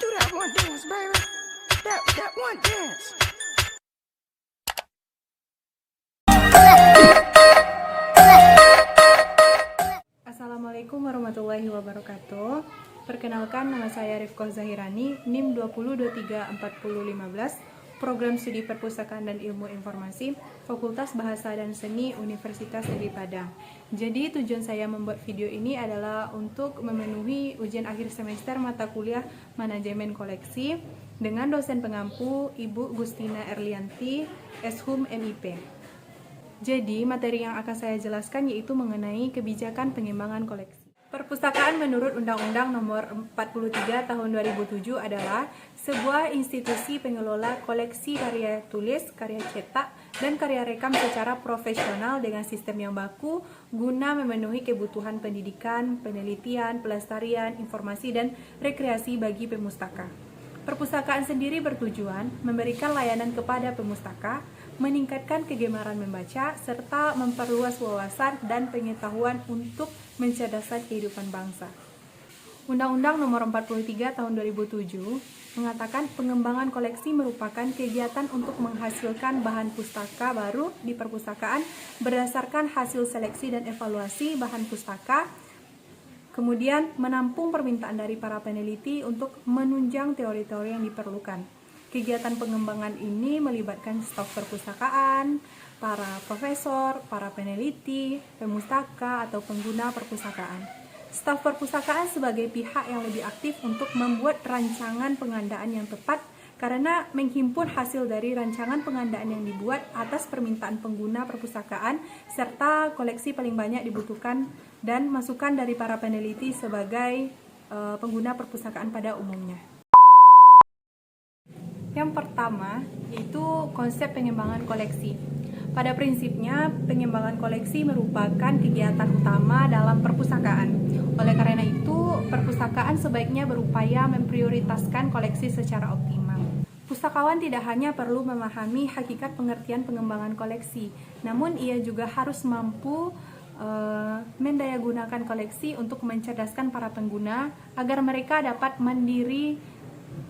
Do that one dance, baby. That one dance. Assalamualaikum warahmatullahi wabarakatuh. Perkenalkan, nama saya Rifkoh Zahirani, NIM 20234015, Program Studi Perpustakaan dan Ilmu Informasi, Fakultas Bahasa dan Seni Universitas Negeri Padang. Jadi tujuan saya membuat video ini adalah untuk memenuhi ujian akhir semester mata kuliah Manajemen Koleksi dengan dosen pengampu Ibu Gustina Erlianti, Eshum MIP. Jadi, materi yang akan saya jelaskan yaitu mengenai kebijakan pengembangan koleksi. Perpustakaan menurut Undang-Undang Nomor 43 Tahun 2007 adalah sebuah institusi pengelola koleksi karya tulis, karya cetak, dan karya rekam secara profesional dengan sistem yang baku guna memenuhi kebutuhan pendidikan, penelitian, pelestarian, informasi, dan rekreasi bagi pemustaka. Perpustakaan sendiri bertujuan memberikan layanan kepada pemustaka, meningkatkan kegemaran membaca, serta memperluas wawasan dan pengetahuan untuk mencerdaskan kehidupan bangsa. Undang-Undang Nomor 43 Tahun 2007 mengatakan pengembangan koleksi merupakan kegiatan untuk menghasilkan bahan pustaka baru di perpustakaan berdasarkan hasil seleksi dan evaluasi bahan pustaka, kemudian menampung permintaan dari para peneliti untuk menunjang teori-teori yang diperlukan. Kegiatan pengembangan ini melibatkan staf perpustakaan, para profesor, para peneliti, pemustaka, atau pengguna perpustakaan. Staf perpustakaan sebagai pihak yang lebih aktif untuk membuat rancangan pengandaan yang tepat karena menghimpun hasil dari rancangan pengandaan yang dibuat atas permintaan pengguna perpustakaan serta koleksi paling banyak dibutuhkan dan masukan dari para peneliti sebagai pengguna perpustakaan pada umumnya. Yang pertama yaitu konsep pengembangan koleksi. Pada prinsipnya, pengembangan koleksi merupakan kegiatan utama dalam perpustakaan. Oleh karena itu, perpustakaan sebaiknya berupaya memprioritaskan koleksi secara optimal. Pustakawan tidak hanya perlu memahami hakikat pengertian pengembangan koleksi, namun ia juga harus mampu mendayagunakan koleksi untuk mencerdaskan para pengguna agar mereka dapat mandiri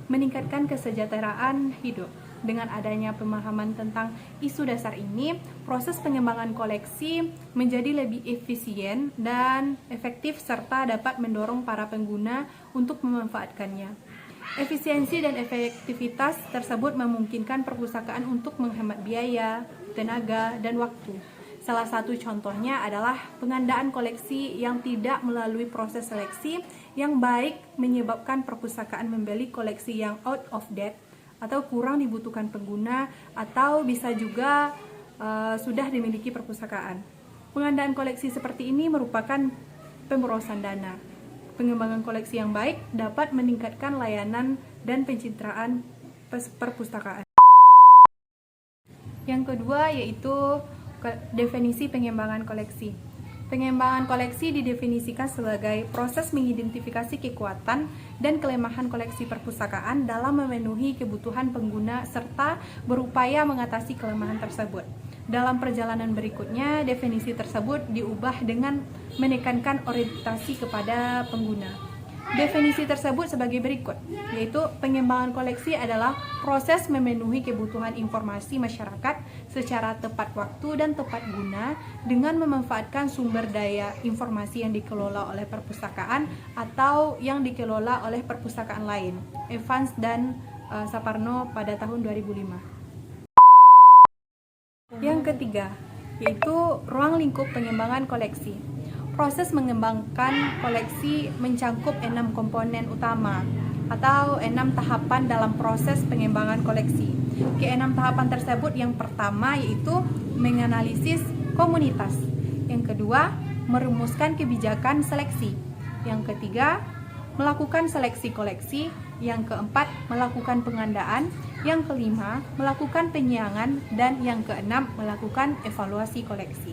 meningkatkan kesejahteraan hidup. Dengan adanya pemahaman tentang isu dasar ini, proses pengembangan koleksi menjadi lebih efisien dan efektif serta dapat mendorong para pengguna untuk memanfaatkannya. Efisiensi dan efektivitas tersebut memungkinkan perpustakaan untuk menghemat biaya, tenaga, dan waktu. Salah satu contohnya adalah pengandaan koleksi yang tidak melalui proses seleksi yang baik menyebabkan perpustakaan membeli koleksi yang out of date atau kurang dibutuhkan pengguna atau bisa juga sudah dimiliki perpustakaan. Pengandaan koleksi seperti ini merupakan pemborosan dana. Pengembangan koleksi yang baik dapat meningkatkan layanan dan pencitraan perpustakaan. Yang kedua yaitu definisi pengembangan koleksi. Pengembangan koleksi didefinisikan sebagai proses mengidentifikasi kekuatan dan kelemahan koleksi perpustakaan dalam memenuhi kebutuhan pengguna serta berupaya mengatasi kelemahan tersebut. Dalam perjalanan berikutnya, definisi tersebut diubah dengan menekankan orientasi kepada pengguna. Definisi tersebut sebagai berikut, yaitu pengembangan koleksi adalah proses memenuhi kebutuhan informasi masyarakat secara tepat waktu dan tepat guna dengan memanfaatkan sumber daya informasi yang dikelola oleh perpustakaan atau yang dikelola oleh perpustakaan lain. Evans dan Saparno pada tahun 2005. Yang ketiga, yaitu ruang lingkup pengembangan koleksi. Proses mengembangkan koleksi mencakup 6 komponen utama atau 6 tahapan dalam proses pengembangan koleksi. Ke-6 tahapan tersebut yang pertama yaitu menganalisis komunitas. Yang kedua, merumuskan kebijakan seleksi. Yang ketiga, melakukan seleksi koleksi. Yang keempat, melakukan pengandaan. Yang kelima, melakukan penyiangan. Dan yang keenam, melakukan evaluasi koleksi.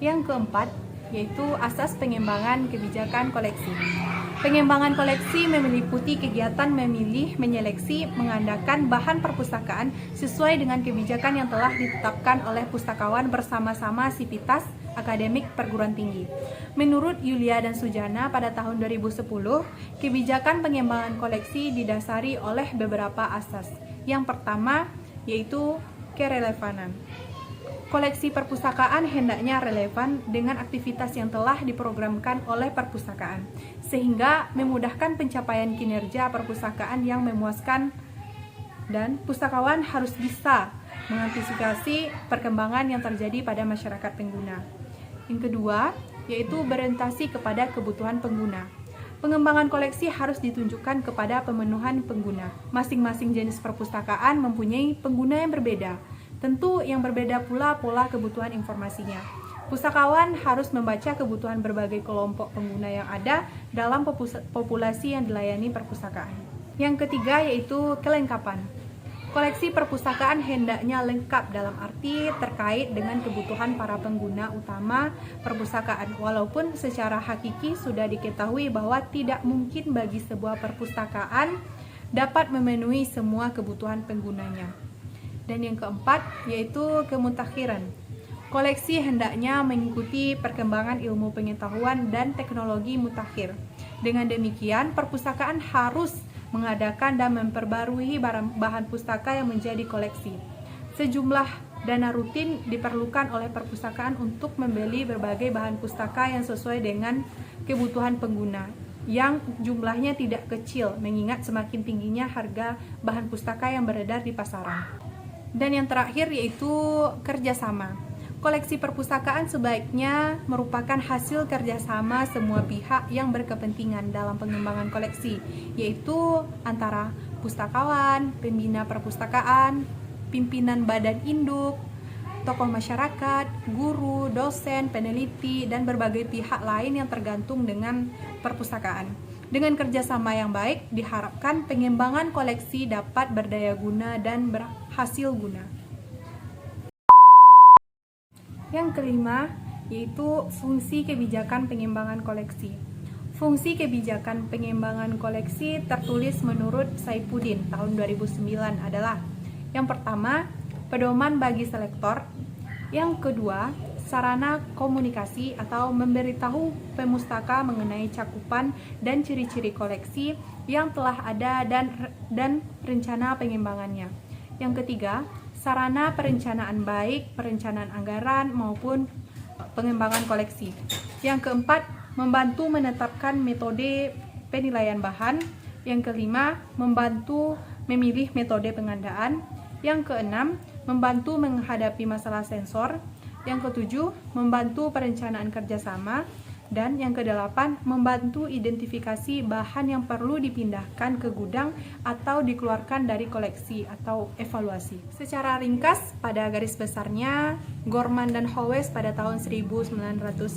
Yang keempat, yaitu asas pengembangan kebijakan koleksi. Pengembangan koleksi meliputi kegiatan memilih, menyeleksi, mengandalkan bahan perpustakaan sesuai dengan kebijakan yang telah ditetapkan oleh pustakawan bersama-sama Sivitas akademik perguruan tinggi. Menurut Yulia dan Sujana pada tahun 2010, kebijakan pengembangan koleksi didasari oleh beberapa asas. Yang pertama yaitu kerelevanan. Koleksi perpustakaan hendaknya relevan dengan aktivitas yang telah diprogramkan oleh perpustakaan, sehingga memudahkan pencapaian kinerja perpustakaan yang memuaskan, dan pustakawan harus bisa mengantisipasi perkembangan yang terjadi pada masyarakat pengguna. Yang kedua, yaitu berorientasi kepada kebutuhan pengguna. Pengembangan koleksi harus ditunjukkan kepada pemenuhan pengguna. Masing-masing jenis perpustakaan mempunyai pengguna yang berbeda. Tentu yang berbeda pula pola kebutuhan informasinya. Pustakawan harus membaca kebutuhan berbagai kelompok pengguna yang ada dalam populasi yang dilayani perpustakaan. Yang ketiga yaitu kelengkapan. Koleksi perpustakaan hendaknya lengkap dalam arti terkait dengan kebutuhan para pengguna utama perpustakaan, walaupun secara hakiki sudah diketahui bahwa tidak mungkin bagi sebuah perpustakaan dapat memenuhi semua kebutuhan penggunanya. Dan yang keempat yaitu kemutakhiran. Koleksi hendaknya mengikuti perkembangan ilmu pengetahuan dan teknologi mutakhir. Dengan demikian, perpustakaan harus mengadakan dan memperbarui bahan pustaka yang menjadi koleksi. Sejumlah dana rutin diperlukan oleh perpustakaan untuk membeli berbagai bahan pustaka yang sesuai dengan kebutuhan pengguna, yang jumlahnya tidak kecil mengingat semakin tingginya harga bahan pustaka yang beredar di pasaran. Dan yang terakhir yaitu kerjasama. Koleksi perpustakaan sebaiknya merupakan hasil kerjasama semua pihak yang berkepentingan dalam pengembangan koleksi, yaitu antara pustakawan, pembina perpustakaan, pimpinan badan induk, tokoh masyarakat, guru, dosen, peneliti, dan berbagai pihak lain yang tergantung dengan perpustakaan. Dengan kerjasama yang baik, diharapkan pengembangan koleksi dapat berdaya guna dan berhasil guna. Yang kelima, yaitu fungsi kebijakan pengembangan koleksi. Fungsi kebijakan pengembangan koleksi tertulis menurut Saifuddin tahun 2009 adalah: yang pertama, pedoman bagi selektor; yang kedua, sarana komunikasi atau memberitahu pemustaka mengenai cakupan dan ciri-ciri koleksi yang telah ada dan rencana pengembangannya; yang ketiga, sarana perencanaan baik perencanaan anggaran maupun pengembangan koleksi; yang keempat, membantu menetapkan metode penilaian bahan; yang kelima, membantu memilih metode pengadaan; yang keenam, membantu menghadapi masalah sensor; yang ketujuh, membantu perencanaan kerjasama; dan yang kedelapan, membantu identifikasi bahan yang perlu dipindahkan ke gudang atau dikeluarkan dari koleksi atau evaluasi. Secara ringkas, pada garis besarnya, Gorman dan Howes pada tahun 1991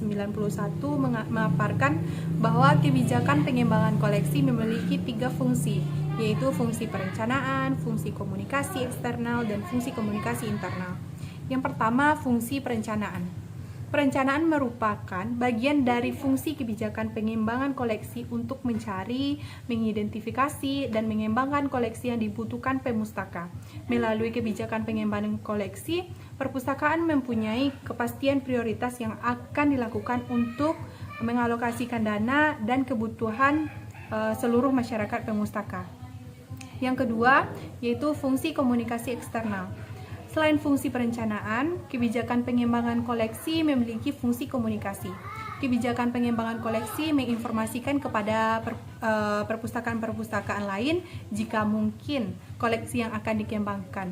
memaparkan bahwa kebijakan pengembangan koleksi memiliki 3 fungsi, yaitu fungsi perencanaan, fungsi komunikasi eksternal, dan fungsi komunikasi internal. Yang pertama, fungsi perencanaan. Perencanaan merupakan bagian dari fungsi kebijakan pengembangan koleksi untuk mencari, mengidentifikasi, dan mengembangkan koleksi yang dibutuhkan pemustaka. Melalui kebijakan pengembangan koleksi, perpustakaan mempunyai kepastian prioritas yang akan dilakukan untuk mengalokasikan dana dan kebutuhan seluruh masyarakat pemustaka. Yang kedua, yaitu fungsi komunikasi eksternal. Selain fungsi perencanaan, kebijakan pengembangan koleksi memiliki fungsi komunikasi. Kebijakan pengembangan koleksi menginformasikan kepada perpustakaan-perpustakaan lain jika mungkin koleksi yang akan dikembangkan.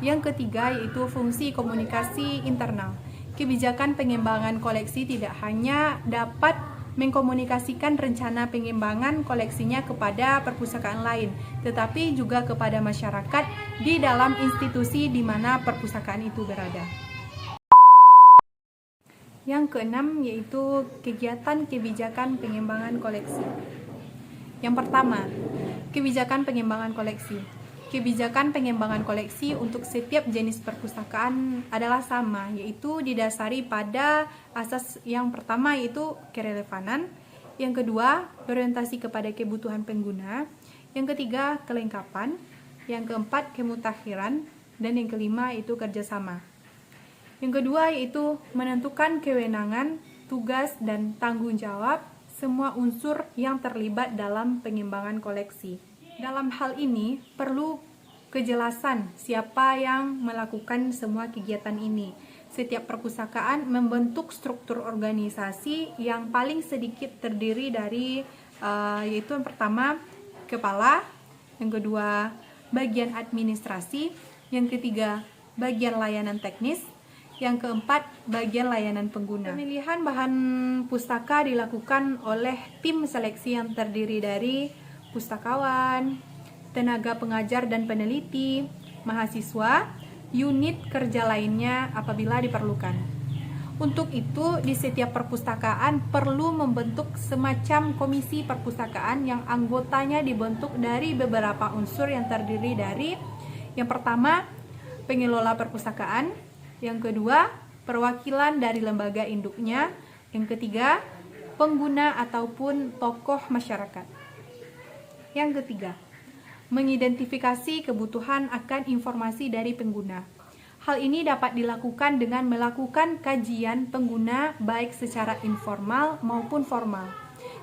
Yang ketiga yaitu fungsi komunikasi internal. Kebijakan pengembangan koleksi tidak hanya dapat mengkomunikasikan rencana pengembangan koleksinya kepada perpustakaan lain, tetapi juga kepada masyarakat di dalam institusi di mana perpustakaan itu berada. Yang keenam yaitu kegiatan kebijakan pengembangan koleksi. Yang pertama, kebijakan pengembangan koleksi. Kebijakan pengembangan koleksi untuk setiap jenis perpustakaan adalah sama, yaitu didasari pada asas yang pertama yaitu kerelevanan, yang kedua berorientasi kepada kebutuhan pengguna, yang ketiga kelengkapan, yang keempat kemutakhiran, dan yang kelima itu kerjasama. Yang kedua yaitu menentukan kewenangan, tugas, dan tanggung jawab semua unsur yang terlibat dalam pengembangan koleksi. Dalam hal ini perlu kejelasan siapa yang melakukan semua kegiatan ini. Setiap perpustakaan membentuk struktur organisasi yang paling sedikit terdiri dari yaitu yang pertama kepala, yang kedua bagian administrasi, yang ketiga bagian layanan teknis, yang keempat bagian layanan pengguna. Pemilihan bahan pustaka dilakukan oleh tim seleksi yang terdiri dari pustakawan, tenaga pengajar dan peneliti, mahasiswa, unit kerja lainnya apabila diperlukan. Untuk itu, di setiap perpustakaan perlu membentuk semacam komisi perpustakaan yang anggotanya dibentuk dari beberapa unsur yang terdiri dari yang pertama, pengelola perpustakaan, yang kedua, perwakilan dari lembaga induknya, yang ketiga, pengguna ataupun tokoh masyarakat. Yang ketiga, mengidentifikasi kebutuhan akan informasi dari pengguna. Hal ini dapat dilakukan dengan melakukan kajian pengguna baik secara informal maupun formal.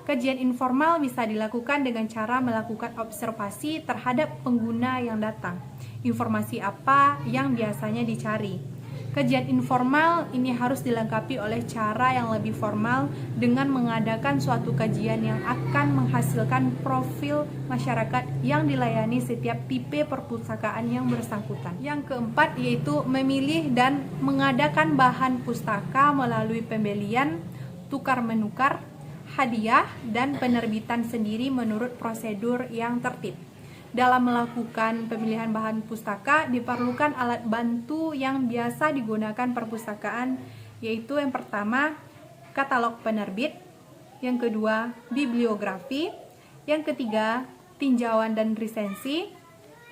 Kajian informal bisa dilakukan dengan cara melakukan observasi terhadap pengguna yang datang. Informasi apa yang biasanya dicari. Kajian informal ini harus dilengkapi oleh cara yang lebih formal dengan mengadakan suatu kajian yang akan menghasilkan profil masyarakat yang dilayani setiap tipe perpustakaan yang bersangkutan. Yang keempat yaitu memilih dan mengadakan bahan pustaka melalui pembelian, tukar-menukar, hadiah, dan penerbitan sendiri menurut prosedur yang tertib. Dalam melakukan pemilihan bahan pustaka diperlukan alat bantu yang biasa digunakan perpustakaan, yaitu yang pertama katalog penerbit, yang kedua bibliografi, yang ketiga tinjauan dan resensi,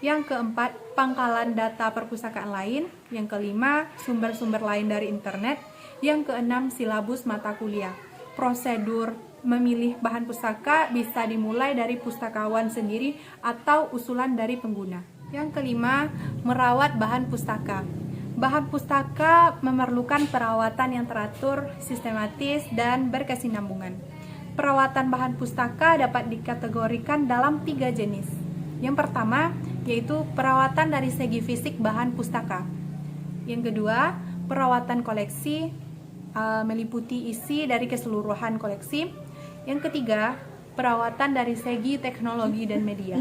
yang keempat pangkalan data perpustakaan lain, yang kelima sumber-sumber lain dari internet, yang keenam silabus mata kuliah. Prosedur memilih bahan pustaka bisa dimulai dari pustakawan sendiri atau usulan dari pengguna. Yang kelima, merawat bahan pustaka. Bahan pustaka memerlukan perawatan yang teratur, sistematis, dan berkesinambungan. Perawatan bahan pustaka dapat dikategorikan dalam 3 jenis. Yang pertama, yaitu perawatan dari segi fisik bahan pustaka. Yang kedua, perawatan koleksi meliputi isi dari keseluruhan koleksi. Yang ketiga, perawatan dari segi teknologi dan media.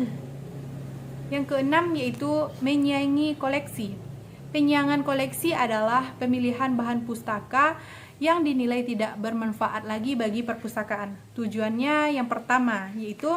Yang keenam yaitu menyaingi koleksi. Penyiangan koleksi adalah pemilihan bahan pustaka yang dinilai tidak bermanfaat lagi bagi perpustakaan. Tujuannya yang pertama yaitu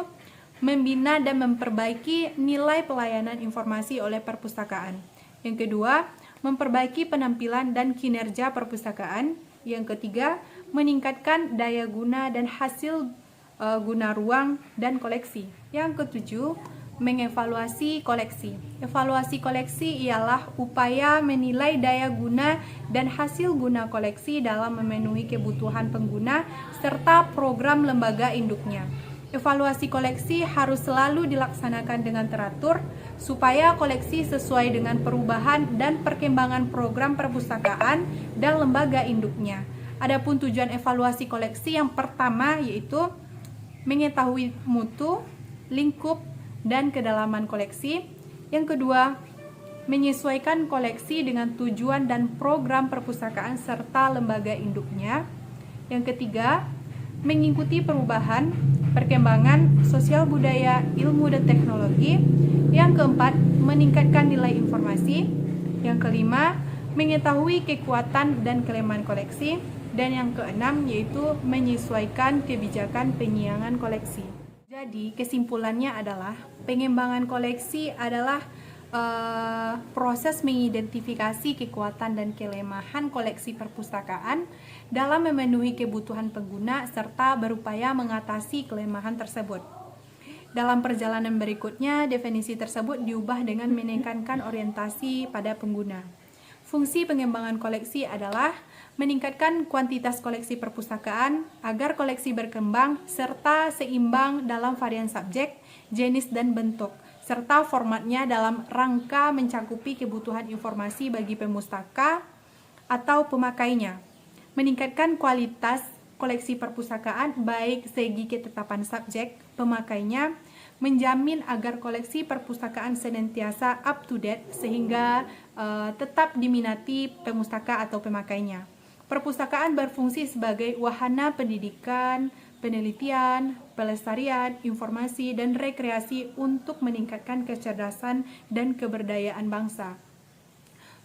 membina dan memperbaiki nilai pelayanan informasi oleh perpustakaan. Yang kedua, memperbaiki penampilan dan kinerja perpustakaan. Yang ketiga, meningkatkan daya guna dan hasil guna ruang dan koleksi. Yang ketujuh, mengevaluasi koleksi. Evaluasi koleksi ialah upaya menilai daya guna dan hasil guna koleksi dalam memenuhi kebutuhan pengguna serta program lembaga induknya. Evaluasi koleksi harus selalu dilaksanakan dengan teratur supaya koleksi sesuai dengan perubahan dan perkembangan program perpustakaan dan lembaga induknya. Adapun tujuan evaluasi koleksi yang pertama yaitu mengetahui mutu, lingkup, dan kedalaman koleksi. Yang kedua, menyesuaikan koleksi dengan tujuan dan program perpustakaan serta lembaga induknya. Yang ketiga, mengikuti perubahan, perkembangan sosial budaya, ilmu dan teknologi. Yang keempat, meningkatkan nilai informasi. Yang kelima, mengetahui kekuatan dan kelemahan koleksi. Dan yang keenam yaitu menyesuaikan kebijakan penyiangan koleksi. Jadi kesimpulannya adalah pengembangan koleksi adalah proses mengidentifikasi kekuatan dan kelemahan koleksi perpustakaan dalam memenuhi kebutuhan pengguna serta berupaya mengatasi kelemahan tersebut. Dalam perjalanan berikutnya, definisi tersebut diubah dengan menekankan orientasi pada pengguna. Fungsi pengembangan koleksi adalah meningkatkan kuantitas koleksi perpustakaan agar koleksi berkembang serta seimbang dalam varian subjek, jenis, dan bentuk, serta formatnya dalam rangka mencakupi kebutuhan informasi bagi pemustaka, atau pemakainya, meningkatkan kualitas koleksi perpustakaan baik segi ketetapan subjek, pemakainya, menjamin agar koleksi perpustakaan senantiasa up to date sehingga tetap diminati pemustaka atau pemakainya. Perpustakaan berfungsi sebagai wahana pendidikan, penelitian, pelestarian, informasi, dan rekreasi untuk meningkatkan kecerdasan dan keberdayaan bangsa.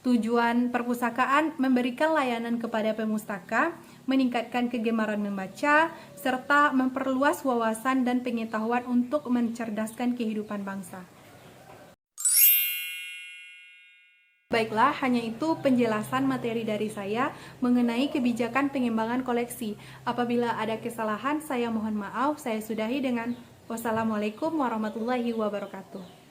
Tujuan perpustakaan memberikan layanan kepada pemustaka, meningkatkan kegemaran membaca, serta memperluas wawasan dan pengetahuan untuk mencerdaskan kehidupan bangsa. Baiklah, hanya itu penjelasan materi dari saya mengenai kebijakan pengembangan koleksi. Apabila ada kesalahan, saya mohon maaf. Saya sudahi dengan wassalamualaikum warahmatullahi wabarakatuh.